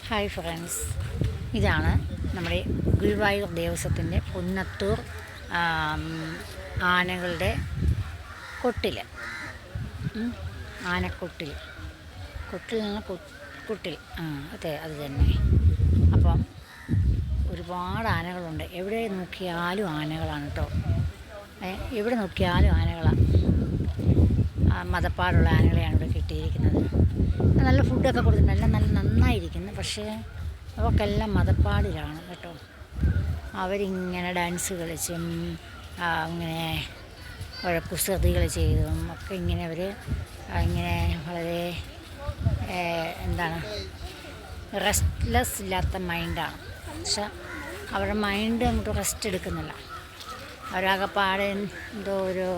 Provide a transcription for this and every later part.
Hi friends, ഇതാണ് നമ്മുടെ ഗുരുവായൂർ ദേവസ്വത്തിൻ്റെ പുന്നത്തൂർ ആനകളുടെ കൊട്ടിൽ. ആനക്കൊട്ടിൽ, കൊട്ടിൽ നിന്ന് കുട്ടിൽ, അതെ അത് തന്നെ. അപ്പം ഒരുപാട് ആനകളുണ്ട്. എവിടെ നോക്കിയാലും ആനകളാണ് കേട്ടോ. എവിടെ നോക്കിയാലും ആനകളാണ്. മതപ്പാടുള്ള ആനകളെയാണ് ഇവിടെ കിട്ടിയിരിക്കുന്നത്. നല്ല ഫുഡൊക്കെ കൊടുത്തിട്ടുണ്ട്. എല്ലാം നല്ല നന്നായിരിക്കുന്നു. പക്ഷേ അവർക്കെല്ലാം മതപ്പാടിലാണ് കേട്ടോ. അവരിങ്ങനെ ഡാൻസ് കളിച്ചും അങ്ങനെ ഓരോ കുസൃതികൾ ചെയ്തും ഒക്കെ ഇങ്ങനെ അവർ ഇങ്ങനെ വളരെ റെസ്റ്റ്ലെസ് ഇല്ലാത്ത മൈൻഡാണ്. പക്ഷെ അവരുടെ മൈൻഡ് അങ്ങോട്ട് റെസ്റ്റ് എടുക്കുന്നില്ല. അവരാകെപ്പാടെ എന്തോ ഒരു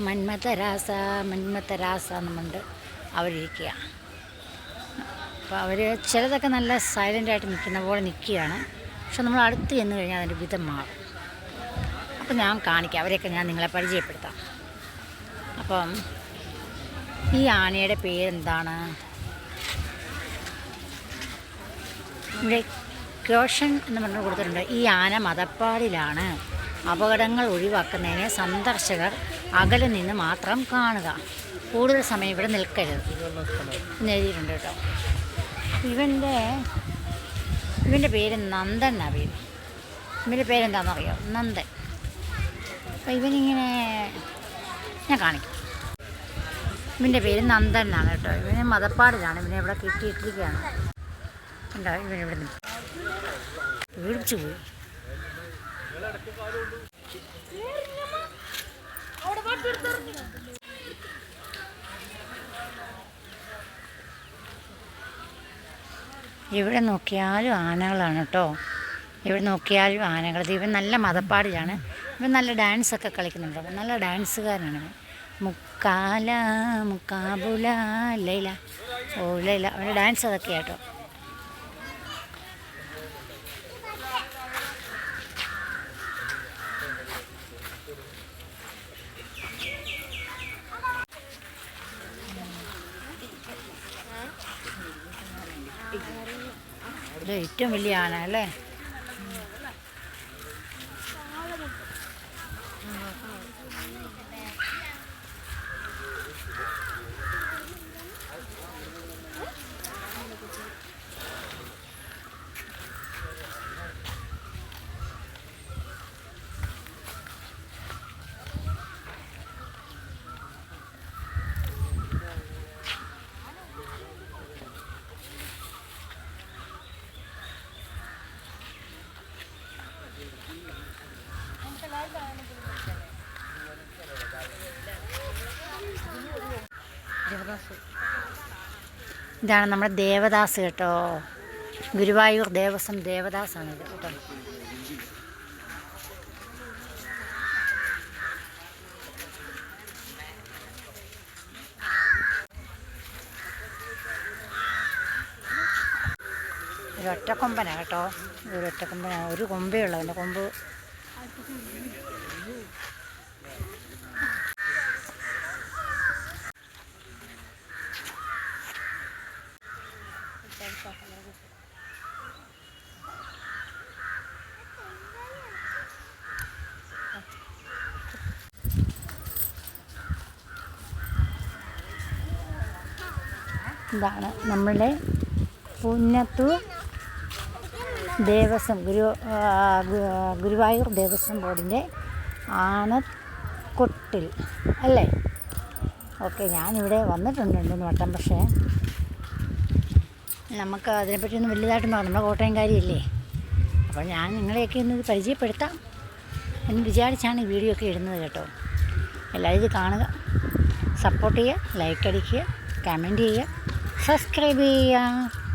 മന്മഥരാസ എന്നുകൊണ്ട് അവരിരിക്കുക. അപ്പോൾ അവർ ചിലതൊക്കെ നല്ല സൈലൻ്റായിട്ട് നിൽക്കുന്ന പോലെ നിൽക്കുകയാണ്. പക്ഷെ നമ്മൾ അടുത്ത് ചെന്ന് കഴിഞ്ഞാൽ അതിൻ്റെ വിധം മാറും. അപ്പോൾ ഞാൻ കാണിക്കാം, അവരെയൊക്കെ ഞാൻ നിങ്ങളെ പരിചയപ്പെടുത്താം. അപ്പം ഈ ആനയുടെ പേരെന്താണ്? ഇവിടെ ക്യോഷൻ എന്ന് പറഞ്ഞു കൊടുത്തിട്ടുണ്ട്. ഈ ആന മതപ്പാടിലാണ്. അപകടങ്ങൾ ഒഴിവാക്കുന്നതിന് സന്ദർശകർ അകലെ നിന്ന് മാത്രം കാണുക. കൂടുതൽ സമയം ഇവിടെ നിൽക്കരുത് എന്ന് എഴുതിയിട്ടുണ്ട് കേട്ടോ. ഇവൻ്റെ പേര് നന്ദൻ എന്നാണ് പേര്. ഇവൻ്റെ പേരെന്താണെന്നറിയോ? നന്ദൻ. അപ്പോൾ ഇവനിങ്ങനെ ഞാൻ കാണിക്കാം. ഇവൻ്റെ പേര് നന്ദൻ എന്നാണ് കേട്ടോ. ഇവന് മതപ്പാടിലാണ്. ഇവനെ ഇവിടെ കിട്ടിയിട്ടിരിക്കുകയാണ്. ഉണ്ടോ? ഇവനിവിടെ നിന്ന് പേടിച്ചു പോയി. എവിടെ നോക്കിയാലും ആനകളാണ് കേട്ടോ. എവിടെ നോക്കിയാലും ആനകൾ. ഇവൻ നല്ല മതപ്പാടിലാണ്. ഇവൻ നല്ല ഡാൻസൊക്കെ കളിക്കുന്നുണ്ട്. നല്ല ഡാൻസുകാരനാണ് ഇവൻ. മുക്കാബുല ലൈല ഓ ലൈല. അവൻ്റെ ഡാൻസ് അതൊക്കെ കേട്ടോ. ഇത് ഏറ്റവും വലിയ ആന അല്ലേ? ഇതാണ് നമ്മുടെ ദേവദാസ് കേട്ടോ. ഗുരുവായൂർ ദേവസ്വം ദേവദാസാണ് ഇത് കേട്ടോ. ഒരു ഒറ്റക്കൊമ്പനാണ് കേട്ടോ. ഒരു ഒറ്റക്കൊമ്പനാണ്. ഒരു കൊമ്പേ ഉള്ളൂ. എൻ്റെ കൊമ്പ് ഇതാണ് നമ്മളുടെ പുന്നത്തൂർ ദേവസ്വം ഗുരുവായൂർ ദേവസ്വം ബോർഡിൻ്റെ ആനക്കൊട്ടിൽ അല്ലേ? ഓക്കെ, ഞാനിവിടെ വന്നിട്ടുണ്ട് 2 വട്ടം. പക്ഷേ നമുക്ക് അതിനെപ്പറ്റിയൊന്നും വലുതായിട്ടൊന്നും നമ്മുടെ കോട്ടയംകാരിയല്ലേ. അപ്പോൾ ഞാൻ നിങ്ങളെയൊക്കെ ഒന്ന് പരിചയപ്പെടുത്താം എന്ന് വിചാരിച്ചാണ് ഈ വീഡിയോ ഒക്കെ ഇടുന്നത് കേട്ടോ. എല്ലാവരും ഇത് കാണുക, സപ്പോർട്ട് ചെയ്യുക, ലൈക്ക് അടിക്കുക, കമൻറ്റ് ചെയ്യുക, സബ്സ്ക്രൈബ് ചെയ്യുക.